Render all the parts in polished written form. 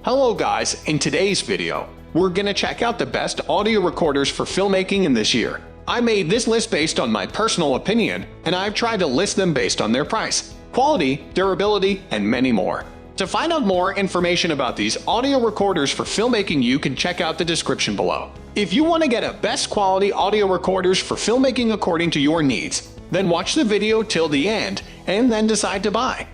Hello guys, in today's video, we're gonna check out the best audio recorders for filmmaking in this year. I made this list based on my personal opinion, and I've tried to list them based on their price, quality, durability, and many more. To find out more information about these audio recorders for filmmaking, you can check out the description below. If you want to get a best quality audio recorders for filmmaking according to your needs, then watch the video till the end and then decide to buy.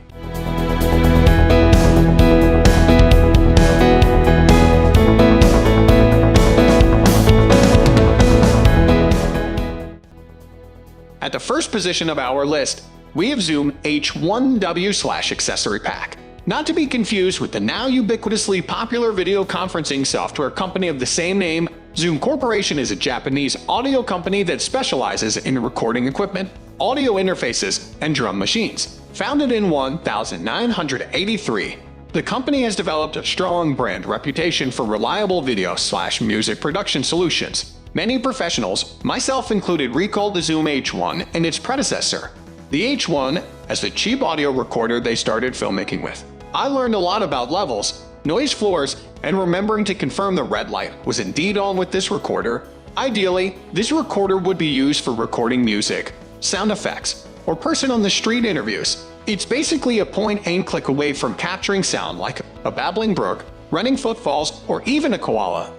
At the first position of our list, we have Zoom H1W/Accessory Pack. Not to be confused with the now ubiquitously popular video conferencing software company of the same name, Zoom Corporation is a Japanese audio company that specializes in recording equipment, audio interfaces, and drum machines. Founded in 1983, the company has developed a strong brand reputation for reliable video/music production solutions. Many professionals, myself included, recall the Zoom H1 and its predecessor, the H1, as the cheap audio recorder they started filmmaking with. I learned a lot about levels, noise floors, and remembering to confirm the red light was indeed on with this recorder. Ideally, this recorder would be used for recording music, sound effects, or person-on-the-street interviews. It's basically a point-and-click away from capturing sound like a babbling brook, running footfalls, or even a koala.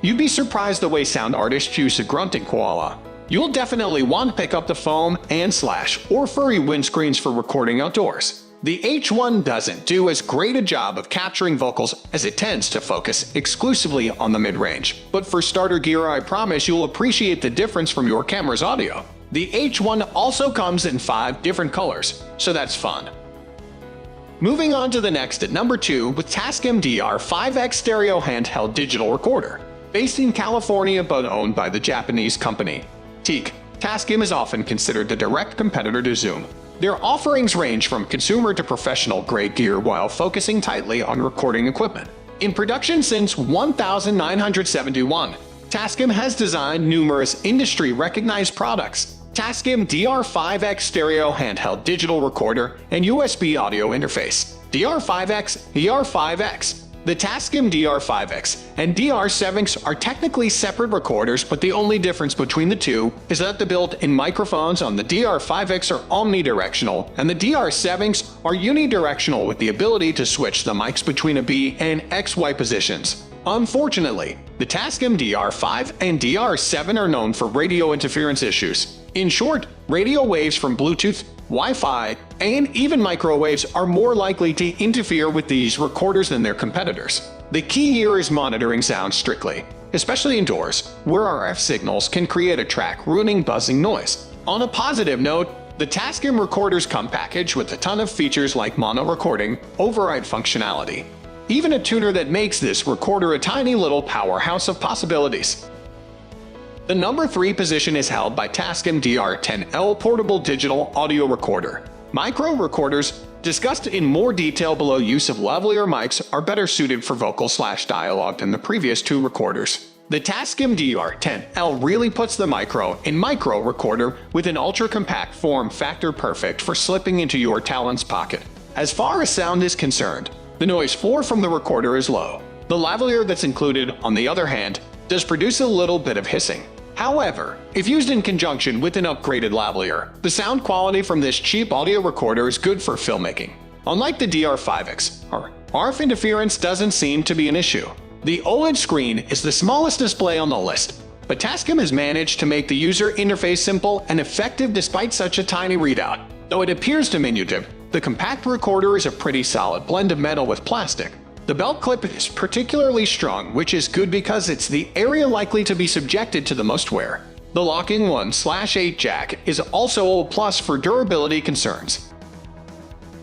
You'd be surprised the way sound artists use a grunting koala. You'll definitely want to pick up the foam and slash or furry windscreens for recording outdoors. The H1 doesn't do as great a job of capturing vocals as it tends to focus exclusively on the mid-range. But for starter gear, I promise you'll appreciate the difference from your camera's audio. The H1 also comes in 5 different colors, so that's fun. Moving on to the next at number 2 with Tascam DR5X Stereo Handheld Digital Recorder. Based in California but owned by the Japanese company Teak, Tascam is often considered the direct competitor to Zoom. Their offerings range from consumer to professional-grade gear while focusing tightly on recording equipment. In production since 1971, Tascam has designed numerous industry-recognized products. Tascam DR5X Stereo Handheld Digital Recorder and USB Audio Interface. DR5X. The Tascam DR5X and DR7X are technically separate recorders, but the only difference between the two is that the built-in microphones on the DR5X are omnidirectional and the DR7X are unidirectional with the ability to switch the mics between a B and XY positions. Unfortunately, the Tascam DR5 and DR7 are known for radio interference issues. In short, radio waves from Bluetooth, Wi-Fi, and even microwaves are more likely to interfere with these recorders than their competitors. The key here is monitoring sound strictly, especially indoors, where RF signals can create a track-ruining buzzing noise. On a positive note, the Tascam recorders come packaged with a ton of features like mono recording, override functionality, even a tuner that makes this recorder a tiny little powerhouse of possibilities. The number 3 position is held by Tascam DR10L Portable Digital Audio Recorder. Micro recorders, discussed in more detail below, use of lavalier mics are better suited for vocal/dialogue than the previous 2 recorders. The Tascam DR10L really puts the micro recorder with an ultra-compact form factor perfect for slipping into your talent's pocket. As far as sound is concerned, the noise floor from the recorder is low. The lavalier that's included, on the other hand, does produce a little bit of hissing. However, if used in conjunction with an upgraded lavalier, the sound quality from this cheap audio recorder is good for filmmaking. Unlike the DR5X, RF interference doesn't seem to be an issue. The OLED screen is the smallest display on the list, but Tascam has managed to make the user interface simple and effective despite such a tiny readout. Though it appears diminutive, the compact recorder is a pretty solid blend of metal with plastic. The belt clip is particularly strong, which is good because it's the area likely to be subjected to the most wear. The locking 1/8 jack is also a plus for durability concerns.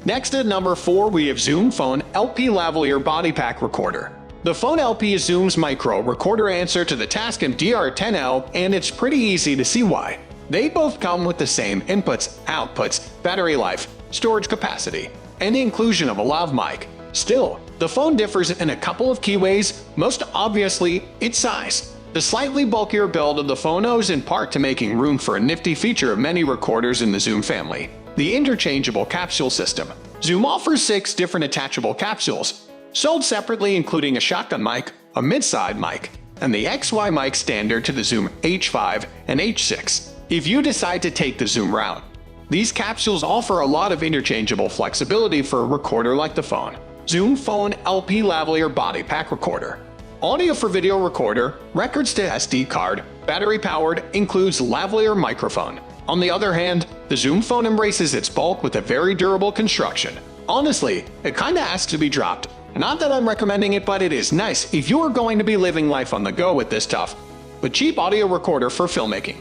Next at number 4 we have Zoom Phone LP Lavalier Body Pack Recorder. The Phone LP is Zoom's micro recorder answer to the Tascam DR10L, and it's pretty easy to see why. They both come with the same inputs, outputs, battery life, storage capacity, and the inclusion of a lav mic. Still, the phone differs in a couple of key ways, most obviously its size. The slightly bulkier build of the phone owes in part to making room for a nifty feature of many recorders in the Zoom family, the interchangeable capsule system. Zoom offers 6 different attachable capsules, sold separately including a shotgun mic, a mid-side mic, and the XY mic standard to the Zoom H5 and H6. If you decide to take the Zoom route, these capsules offer a lot of interchangeable flexibility for a recorder like the phone. Zoom Phone LP Lavalier Body Pack Recorder. Audio for video recorder, records to SD card, battery-powered, includes lavalier microphone. On the other hand, the Zoom Phone embraces its bulk with a very durable construction. Honestly, it kinda asks to be dropped. Not that I'm recommending it, but it is nice if you are going to be living life on the go with this tough but cheap audio recorder for filmmaking.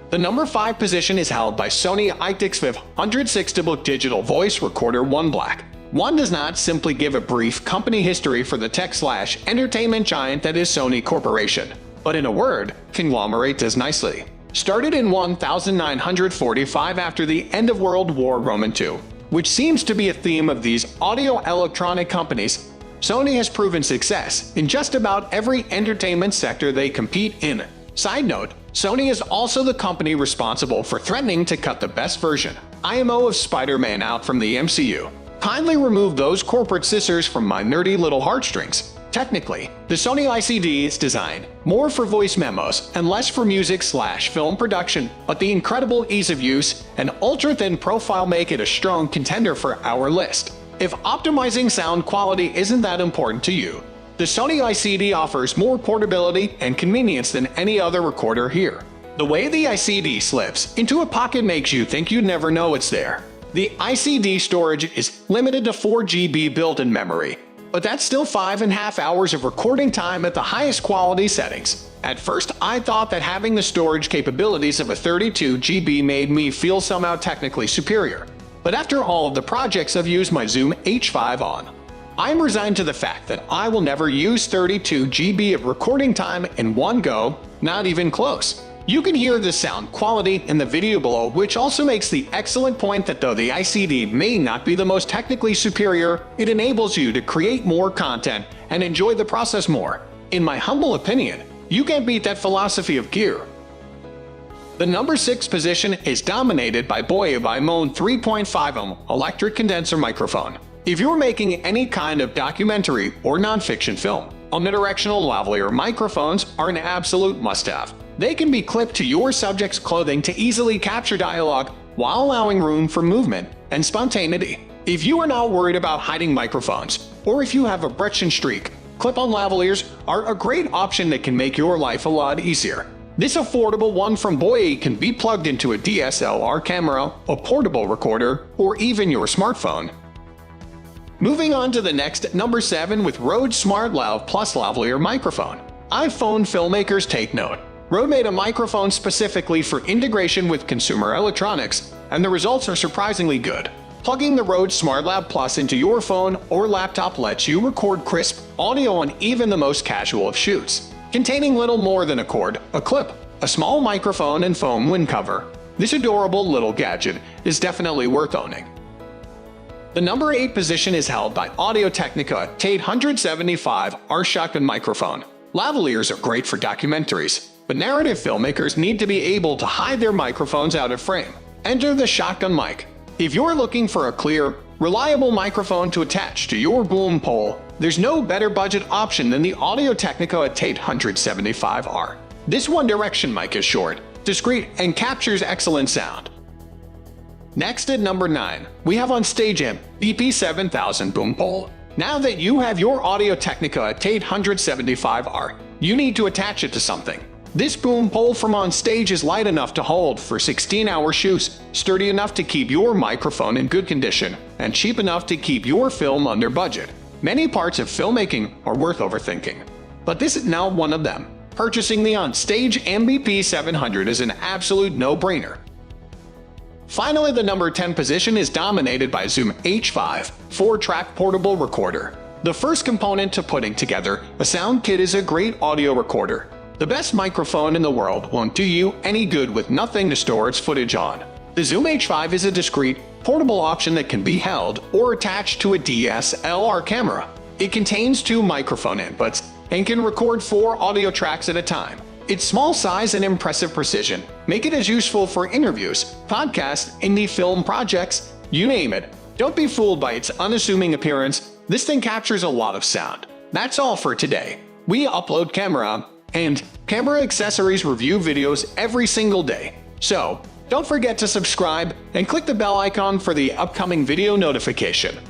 The number 5 position is held by Sony i6 digital voice recorder 1 Black. One does not simply give a brief company history for the tech/entertainment giant that is Sony Corporation, but in a word, conglomerate does nicely. Started in 1945 after the end of World War II, which seems to be a theme of these audio-electronic companies, Sony has proven success in just about every entertainment sector they compete in. Side note, Sony is also the company responsible for threatening to cut the best version, IMO, of Spider-Man out from the MCU. Kindly remove those corporate scissors from my nerdy little heartstrings. Technically, the Sony ICD is designed more for voice memos and less for music/film production, but the incredible ease of use and ultra-thin profile make it a strong contender for our list. If optimizing sound quality isn't that important to you, the Sony ICD offers more portability and convenience than any other recorder here. The way the ICD slips into a pocket makes you think you'd never know it's there. The ICD storage is limited to 4 GB built-in memory, but that's still 5.5 hours of recording time at the highest quality settings. At first, I thought that having the storage capabilities of a 32 GB made me feel somehow technically superior. But after all of the projects I've used my Zoom H5 on, I'm resigned to the fact that I will never use 32 GB of recording time in one go, not even close. You can hear the sound quality in the video below, which also makes the excellent point that though the ICD may not be the most technically superior, it enables you to create more content and enjoy the process more. In my humble opinion, you can't beat that philosophy of gear. The number 6 position is dominated by Boya by Moan 3.5 electric condenser microphone. If you're making any kind of documentary or nonfiction film, omnidirectional lavalier microphones are an absolute must-have. They can be clipped to your subject's clothing to easily capture dialogue while allowing room for movement and spontaneity. If you are not worried about hiding microphones, or if you have a Bretchen streak, clip-on lavaliers are a great option that can make your life a lot easier. This affordable one from Boya can be plugged into a DSLR camera, a portable recorder, or even your smartphone. Moving on to the next, number 7, with Rode SmartLav Plus lavalier microphone. iPhone filmmakers take note. Rode made a microphone specifically for integration with consumer electronics, and the results are surprisingly good. Plugging the Rode SmartLav Plus into your phone or laptop lets you record crisp audio on even the most casual of shoots. Containing little more than a cord, a clip, a small microphone, and foam wind cover, this adorable little gadget is definitely worth owning. The number 8 position is held by Audio-Technica T875R shotgun microphone. Lavaliers are great for documentaries, but narrative filmmakers need to be able to hide their microphones out of frame. Enter the shotgun mic. If you're looking for a clear, reliable microphone to attach to your boom pole, there's no better budget option than the Audio-Technica T875R. This one-direction mic is short, discreet, and captures excellent sound. Next at number 9, we have On Stage M BP7000 boom pole. Now that you have your Audio-Technica T875R, you need to attach it to something. This boom pole from On Stage is light enough to hold for 16-hour shoots, sturdy enough to keep your microphone in good condition, and cheap enough to keep your film under budget. Many parts of filmmaking are worth overthinking, but this is now one of them. Purchasing the On Stage BP700 is an absolute no-brainer. Finally, the number 10 position is dominated by Zoom H5 4-track portable recorder. The first component to putting together a sound kit is a great audio recorder. The best microphone in the world won't do you any good with nothing to store its footage on. The Zoom H5 is a discreet, portable option that can be held or attached to a DSLR camera. It contains 2 microphone inputs and can record 4 audio tracks at a time. Its small size and impressive precision make it as useful for interviews, podcasts, indie film projects, you name it. Don't be fooled by its unassuming appearance. This thing captures a lot of sound. That's all for today. We upload camera and camera accessories review videos every single day. So, don't forget to subscribe and click the bell icon for the upcoming video notification.